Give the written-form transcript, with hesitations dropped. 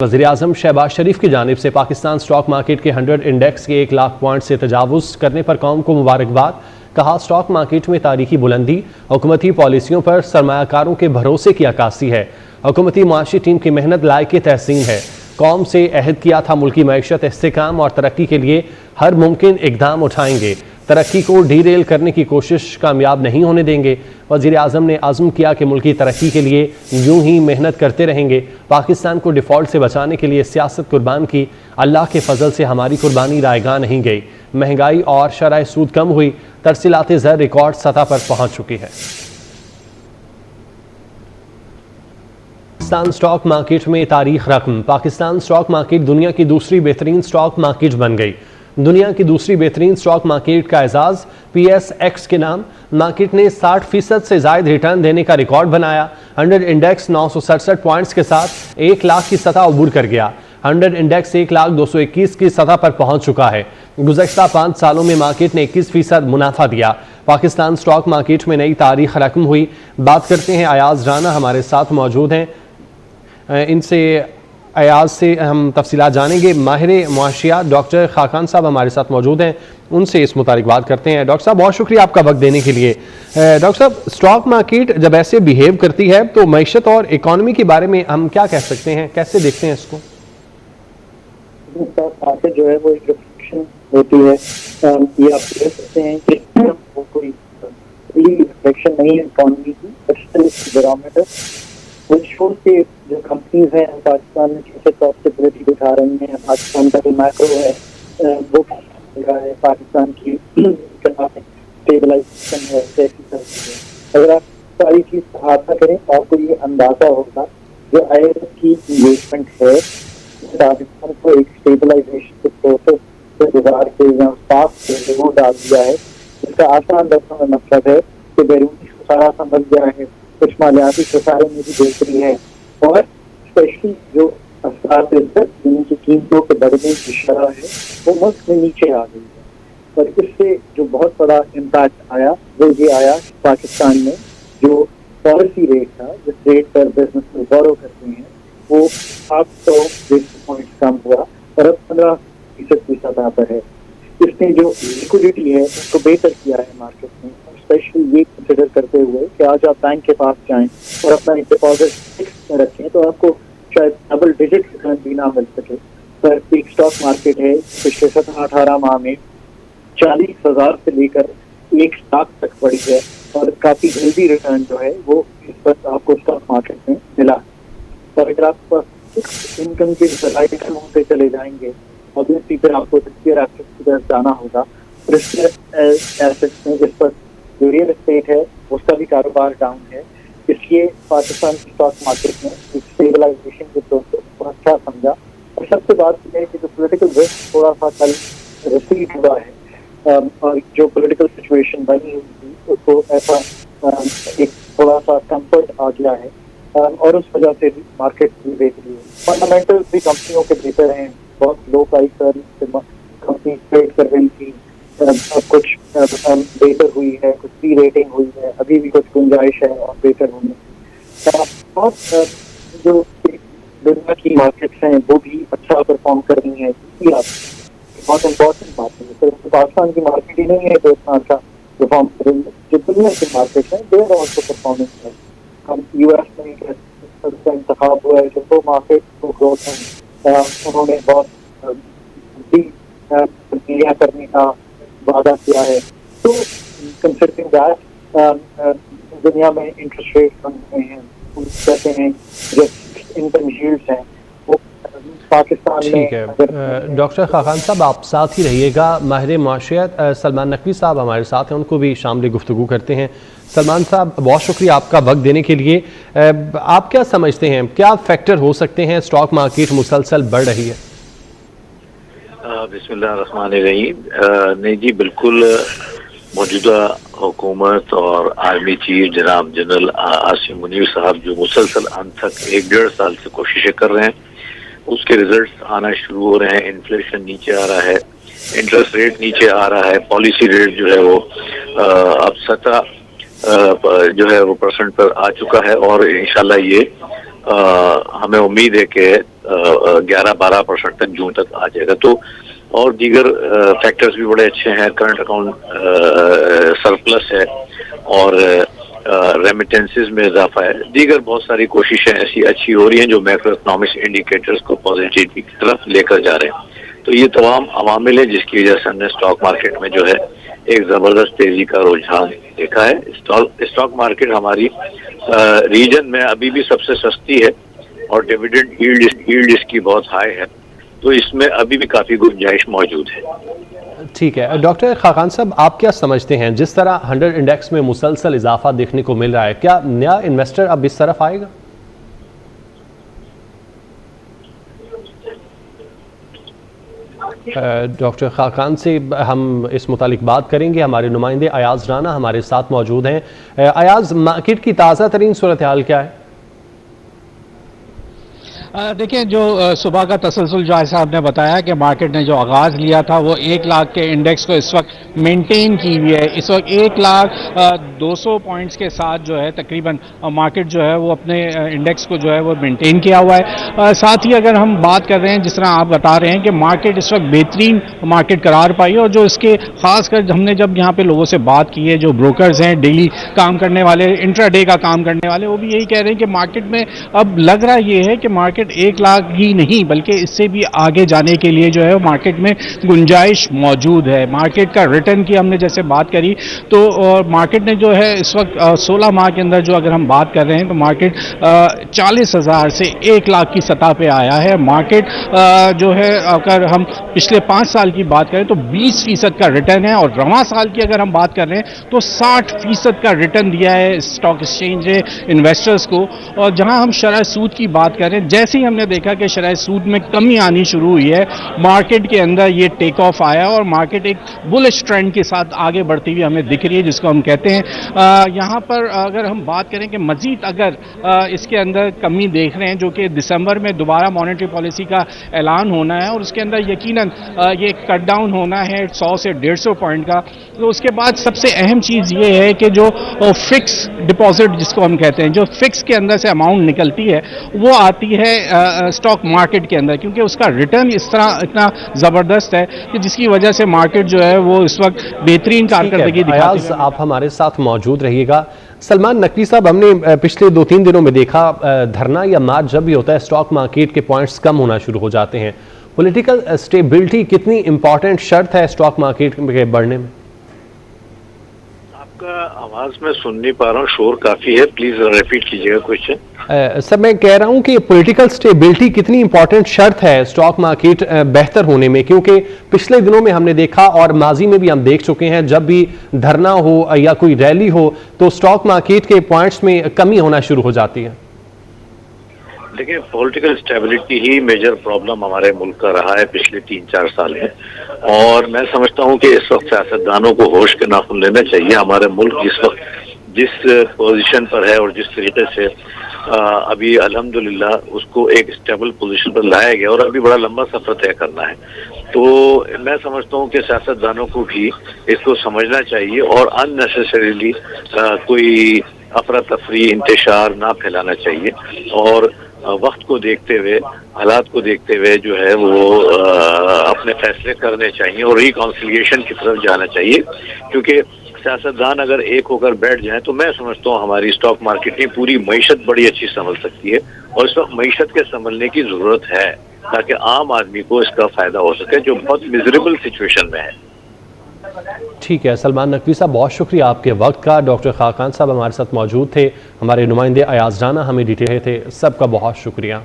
वज़ीर-ए-आज़म शहबाज शरीफ की जानिब से पाकिस्तान स्टॉक मार्केट के 100 इंडेक्स के 1 लाख पॉइंट से तजावुज़ करने पर कौम को मुबारकबाद। कहा, स्टॉक मार्केट में तारीखी बुलंदी हुकूमती पॉलिसियों पर सरमायाकारों के भरोसे की अक्कासी है। हुकूमती मुआशी टीम की मेहनत लायक तहसीन है। कौम से अहद किया था मुल्की मईशत, इस्तेकाम और तरक्की के लिए हर मुमकिन इक़दाम उठाएंगे। तरक्की को डीरेल करने की कोशिश कामयाब नहीं होने देंगे। वज़ीर-ए-आज़म ने आज़म किया कि मुल्की तरक्की के लिए यूं ही मेहनत करते रहेंगे। पाकिस्तान को डिफ़ॉल्ट से बचाने के लिए सियासत कुर्बान की, अल्लाह के फजल से हमारी कुर्बानी रायगा नहीं गई। महंगाई और शरह सूद कम हुई, तरसीलात ज़र रिकॉर्ड सतह पर पहुँच चुकी है। पाकिस्तान स्टॉक मार्केट में तारीख रकम। पाकिस्तान स्टॉक मार्केट दुनिया की दूसरी बेहतरीन स्टॉक मार्केट बन गई। दुनिया की दूसरी बेहतरीन स्टॉक मार्केट का एजाज़ PSX के नाम। मार्केट ने 60% से ज़ायद रिटर्न देने का रिकॉर्ड बनाया। 100 इंडेक्स 967 पॉइंट्स के साथ 1 लाख की सतह अबूर कर गया। 100 इंडेक्स 1,221 की सतह पर पहुंच चुका है। गुज़श्ता 5 सालों में मार्केट ने 21% मुनाफा दिया। पाकिस्तान स्टॉक मार्केट में नई तारीख रकम हुई। बात करते हैं अयाज राना हमारे साथ मौजूद हैं, इनसे अयाज से हम तफसीलात जानेंगे। माहिर मुआशियात डॉक्टर खाकान साहब हमारे साथ मौजूद हैं, उनसे इस मुतालिक बात करते हैं। डॉक्टर साहब, बहुत शुक्रिया आपका वक्त देने के लिए। डॉक्टर साहब, स्टॉक मार्केट जब ऐसे बिहेव करती है तो मईशत और इकॉनमी के बारे में हम क्या कह सकते हैं, कैसे देखते हैं इसको? मार्केट जो है वो एक रिफ्लेक्शन होती है, ये आप कह सकते हैं कि वो कोई रिफ्लेक्शन नहीं है इकॉनमी की, बैरोमीटर which shows कि जो कंपनीज हैं पाकिस्तान में कैसे प्रॉफिटेबिलिटी दिखा रही हैं, पाकिस्तान का जो मैक्रो है वो दिखा है, पाकिस्तान की इकोनॉमिक स्टेबलाइजेशन है, कैसी चलती है। अगर आप सारी चीज अहाता करें तो आपको ये अंदाजा होगा जो IMF की इंगेजमेंट है पाकिस्तान को एक स्टेबलाइजेशन के प्रोसेस से गुजार के या पास से वो डाल दिया है, जिसका आसान लफ्ज़ों में मतलब है कि बैरूनी खसारा समझ गया है, कुछ मालियाती खसारे में भी बेहतरी है और स्पेशली जो असरात की कीमतों के बढ़ने की शरह है वो मुल्क में नीचे आ गई है। और इससे जो बहुत बड़ा इम्पैक्ट आया वो ये आया पाकिस्तान में जो पॉलिसी रेट था, जिस रेट पर बिजनेस में बोरो करते हैं वो 800 बेसिस पॉइंट कम हुआ और अब 15% की सतह पर है। इसने जो लिक्विडिटी है उसको बेहतर किया है मार्केट में, स्पेशली ये कंसिडर करते हुए कि आज आप बैंक के पास जाएं और अपना डिपॉजिट फिक्स में रखें तो आपको शायद डबल डिजिट रिटर्न भी ना मिल सके, पर एक स्टॉक मार्केट है पिछले 17-18 माह में 40,000 से लेकर 1 लाख तक बढ़ी है और काफी जल्दी रिटर्न जो है वो इस वक्त आपको स्टॉक मार्केट में मिला। और अगर आप इनकम के जराये होते चले जाएंगे ऑब्वियसली फिर आपको रिस्कियर एसेट्स की तरफ जाना होगा। रिस्कियर एसेट्स में जिस पर जो रियल एस्टेट है उसका भी कारोबार डाउन है, इसलिए पाकिस्तान की स्टॉक मार्केट में एक स्टेबलाइजेशन के प्रोसेस को अच्छा समझा। और सबसे बात यह है कि जो पोलिटिकल रिस्क थोड़ा सा कल रिसीड हुआ है और जो पोलिटिकल सिचुएशन बनी हुई थी उसको ऐसा एक थोड़ा सा कम्फर्ट आ गया है और उस वजह से भी मार्केट भी बेहतरी है। फंडामेंटल भी कंपनियों के बेहतर हैं, बहुत लो प्राइस पर कंपनी ट्रेड कर रही थी, अब कुछ बेहतर हुई है, कुछ री रेटिंग हुई है, अभी भी कुछ गुंजाइश है और बेहतर होने की। बहुत जो दुनिया की मार्केट्स हैं वो भी अच्छा परफॉर्म कर रही हैं। बहुत इम्पोर्टेंट बात है, सिर्फ पाकिस्तान की मार्केट ही नहीं है जो इतना अच्छा परफॉर्म कर रही है, जो दुनिया की मार्केट है देर ऑल्सो परफॉर्मेंस है। हम US में इंतखाब हुआ है जो दो मार्केट को ग्रोथ है, उन्होंने बहुत तब्दीलियाँ करने का वादा किया है। तो कंसिडरिंग दैट दुनिया में इंटरेस्ट रेट कम हुए हैं, कहते हैं जो इनकम यील्ड्स हैं वो पाकिस्तान में। ठीक है डॉक्टर खाकान साहब, आप साथ ही रहिएगा। माहिर मुआशियात सलमान नकवी साहब हमारे साथ हैं, उनको भी शामिल गुफ्तगू करते हैं। सलमान साहब, बहुत शुक्रिया आपका वक्त देने के लिए। आप क्या समझते हैं, क्या फैक्टर हो सकते हैं स्टॉक मार्केट मुसलसल बढ़ रही है? बिस्मिल्लाहिर्रहमानिर्रहीम। नहीं जी, बिल्कुल मौजूदा हुकूमत और आर्मी चीफ जनाब जनरल आसिम मुनीर साहब जो मुसलसल अंत तक 1-1.5 साल से कोशिशें कर रहे हैं उसके रिजल्ट्स आना शुरू हो रहे हैं। इन्फ्लेशन नीचे आ रहा है, इंटरेस्ट रेट नीचे आ रहा है, पॉलिसी रेट जो है वो अब 17 जो है वो % पर आ चुका है और इंशाल्लाह ये हमें उम्मीद है कि 11-12% तक जून तक आ जाएगा। तो और दीगर फैक्टर्स भी बड़े अच्छे हैं, करंट अकाउंट सरप्लस है और रेमिटेंसेस में इजाफा है। दीगर बहुत सारी कोशिशें ऐसी अच्छी हो रही हैं जो मैक्रो इकोनॉमिक्स इंडिकेटर्स को पॉजिटिविटी की तरफ लेकर जा रहे हैं। तो ये तमाम अवामिल है जिसकी वजह से हमने स्टॉक मार्केट में जो है एक जबरदस्त तेजी का रुझान देखा है। स्टॉक मार्केट हमारी रीजन में अभी भी सबसे सस्ती है और डिविडेंड यील्ड इसकी बहुत हाई है, तो इसमें अभी भी काफी गुंजाइश मौजूद है। ठीक है डॉक्टर खाकान साहब, आप क्या समझते हैं जिस तरह 100 इंडेक्स में मुसलसल इजाफा देखने को मिल रहा है, क्या नया इन्वेस्टर अब इस तरफ आएगा? डॉक्टर खाकान से हम इस मुतालिक बात करेंगे। हमारे नुमाइंदे अयाज राना हमारे साथ मौजूद हैं। अयाज, मार्केट की ताज़ा तरीन सूरत हाल क्या है? देखिए, जो सुबह का तसलसल जो साहब ने बताया कि मार्केट ने जो आगाज़ लिया था वो 1 लाख के इंडेक्स को इस वक्त मेंटेन की हुई है। इस वक्त 1,02,000 पॉइंट्स के साथ जो है तकरीबन मार्केट जो है वो अपने इंडेक्स को जो है वो मेंटेन किया हुआ है। साथ ही अगर हम बात कर रहे हैं, जिस तरह आप बता रहे हैं कि मार्केट इस वक्त बेहतरीन मार्केट करार पाई है, और जो इसके खासकर हमने जब यहाँ पे लोगों से बात की है, जो ब्रोकर्स हैं, डेली काम करने वाले, इंट्राडे का काम करने वाले, वो भी यही कह रहे हैं कि मार्केट में अब लग रहा ये है कि मार्केट 1 लाख ही नहीं बल्कि इससे भी आगे जाने के लिए जो है मार्केट में गुंजाइश मौजूद है। मार्केट का रिटर्न की हमने जैसे बात करी तो मार्केट ने जो है इस वक्त 16 माह के अंदर जो अगर हम बात कर रहे हैं तो मार्केट 40,000 से 1 लाख की सतह पे आया है। मार्केट जो है अगर हम पिछले 5 साल की बात करें तो 20% का रिटर्न है, और रवां साल की अगर हम बात कर रहे हैं तो 60% का रिटर्न दिया है स्टॉक एक्सचेंज ने इन्वेस्टर्स को। और जहां हम शरह सूद की बात करें, जैसे ही हमने देखा कि शरह सूद में कमी आनी शुरू हुई है, मार्केट के अंदर ये टेक ऑफ आया और मार्केट एक बुलिश ट्रेंड के साथ आगे बढ़ती हुई हमें दिख रही है, जिसको हम कहते हैं। यहाँ पर अगर हम बात करें कि मजीद अगर इसके अंदर कमी देख रहे हैं, जो कि दिसंबर में दोबारा मॉनेटरी पॉलिसी का ऐलान होना है और उसके अंदर यकीनन ये कट डाउन होना है 100 से 150 पॉइंट का। तो उसके बाद सबसे अहम चीज़ ये है कि जो फिक्स डिपॉजिट जिसको हम कहते हैं, जो फिक्स के अंदर से अमाउंट निकलती है वो आती है स्टॉक मार्केट के अंदर, क्योंकि उसका रिटर्न इस तरह इतना ज़बरदस्त है कि जिसकी वजह से मार्केट जो है वो इस वक्त बेहतरीन कारकर्दगी दिखाती है। आप हमारे साथ मौजूद रहिएगा। सलमान नकवी साहब, हमने पिछले 2-3 दिनों में देखा धरना या मार्च जब भी होता है स्टॉक मार्केट के पॉइंट्स कम होना शुरू हो जाते हैं। पॉलिटिकल स्टेबिलिटी कितनी इंपॉर्टेंट शर्त है स्टॉक मार्केट के बढ़ने में? आपका आवाज में सुन नहीं पा रहा हूँ, शोर काफी है, प्लीज रिपीट कीजिएगा क्वेश्चन। सर, मैं कह रहा हूं कि पॉलिटिकल स्टेबिलिटी कितनी इंपॉर्टेंट शर्त है स्टॉक मार्केट बेहतर होने में, क्योंकि पिछले दिनों में हमने देखा और माजी में भी हम देख चुके हैं, जब भी धरना हो या कोई रैली हो तो स्टॉक मार्केट के पॉइंट्स में कमी होना शुरू हो जाती है। देखिए, पॉलिटिकल स्टेबिलिटी ही मेजर प्रॉब्लम हमारे मुल्क का रहा है पिछले 3-4 साल में, और मैं समझता हूं कि इस वक्त सियासतदानों को होश के नाखून लेना चाहिए। हमारे मुल्क जिस पोजीशन पर है और जिस तरीके से अभी अल्हम्दुलिल्लाह उसको एक स्टेबल पोजीशन पर लाया गया और अभी बड़ा लंबा सफर तय करना है, तो मैं समझता हूं कि सियासतदानों को भी इसको समझना चाहिए और अननेसेसरीली कोई अफरा तफरी इंतशार ना फैलाना चाहिए, और वक्त को देखते हुए, हालात को देखते हुए जो है वो अपने फैसले करने चाहिए और रिकॉन्सिलिएशन की तरफ जाना चाहिए। क्योंकि सियासतदान अगर एक होकर बैठ जाएं तो मैं समझता हूँ हमारी स्टॉक मार्केट की पूरी मईशत बड़ी अच्छी संभल सकती है, और इस वक्त मईशत के संभलने की जरूरत है ताकि आम आदमी को इसका फायदा हो सके जो बहुत मिजरेबल सिचुएशन में है। ठीक है सलमान नकवी साहब, बहुत शुक्रिया आपके वक्त का। डॉक्टर खाकान साहब हमारे साथ मौजूद थे, हमारे नुमाइंदे अयाज राना हमें डिटेल थे, सबका बहुत शुक्रिया।